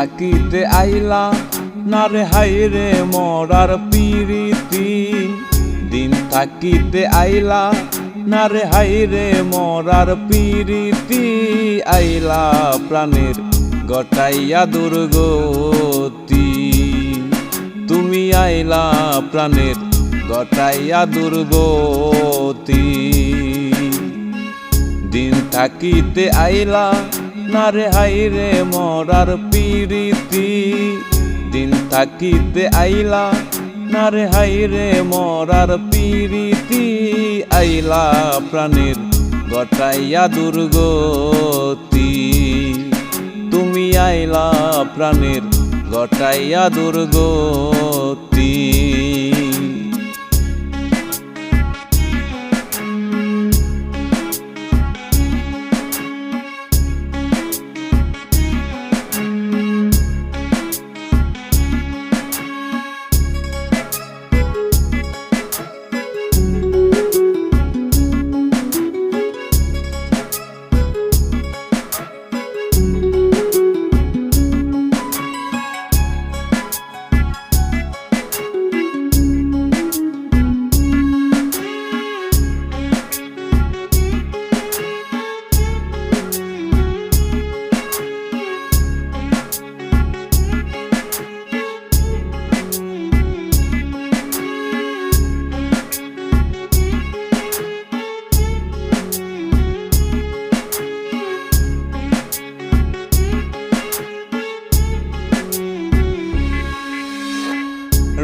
থাকিতে আইলা না রে হাইরে মরার পিরিতি। দিন থাকিতে আইলা না রে হাইরে মরার পিরিতি। আইলা প্রাণের গটাইয়া দুর্গতি। তুমি আইলা প্রাণের গটাইয়া দুর্গতি। দিন থাকিতে আইলা না রে হাইরে মরার পিরিতি। দিন থাকিতে আইলা না রে হাইরে মরার পিরিতি। আইলা প্রাণের গটাইয়া দুর্গতি। তুমি আইলা প্রাণের গটাইয়া দুর্গতি।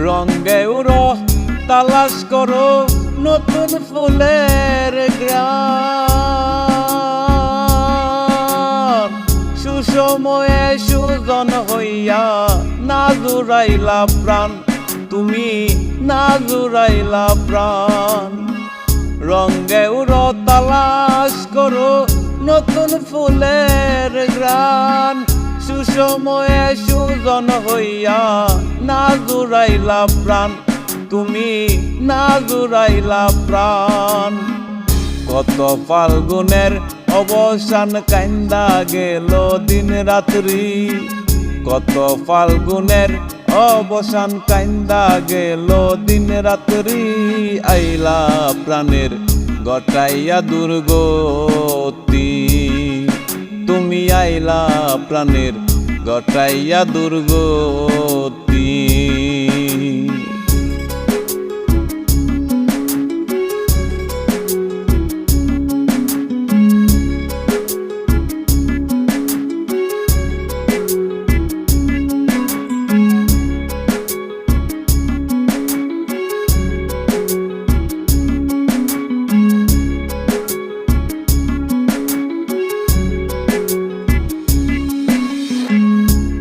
রঙে উড়ো তালাশ করো নতুন ফুলের গ্রাম। সুসময়ে সুজন হইয়া না জুড়াইলা প্রাণ। তুমি না জুড়াইলা প্রাণ। রঙে উড়ো তালাশ করো নতুন ফুলের গ্রাম। সুসময়ে সুজন হইয়া না জুড়াইলা প্রাণ। তুমি না জুড়াইলা প্রাণ। কত ফাল্গুনের অবসান কান্দা গেল দিন রাত্রি। কত ফাল্গুনের অবসান কান্দা গেল দিন রাত্রি। আইলা প্রাণের গটাইয়া দুর্গতি। তুমি আইলা প্রাণের গটাইয়া দুর্গতি।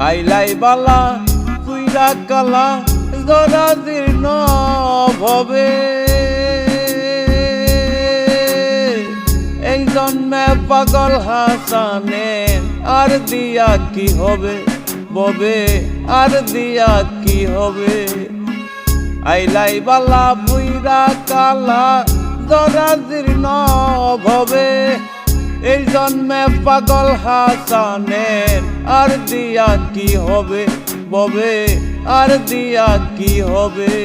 আইলাই বালা তুইরা কালা জরা জীর্ণ ভবে। এই জন্মে পাগল হাসানে আর দিয়া কি হবে ববে। আর দিয়া কি হবে। আইলাই বালা তুইরা কালা জরা জীর্ণ ভবে। এই জন্মে পাগল হাসানের আর দিয়া কি হবে ববে। আর দিয়া কি হবে।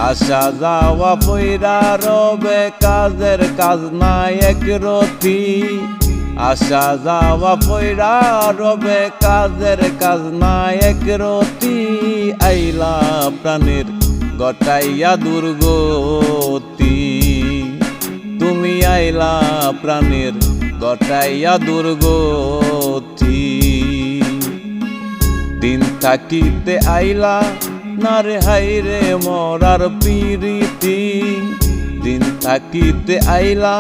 আসা যাওয়া পইরা রবে কাজের কাজ নাই এক রতি। আসা যাওয়া পইরা রবে কাজের কাজ নাই এক রতি। আইলা প্রাণের গটাইয়া দুর্গতি। তুমি আইলা প্রাণের গটাইয়া দুর্গতি। দিন থাকিতে আইলা না রে হাইরে মরার পিরিতি। দিন থাকিতে আইলা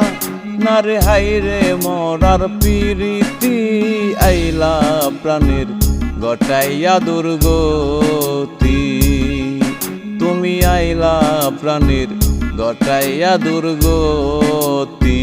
না রে হাইরে মরার পিরিতি। আইলা প্রাণের গটাইয়া দুর্গতি। তুমি আইলা প্রাণের গটাইয়া দুর্গতি।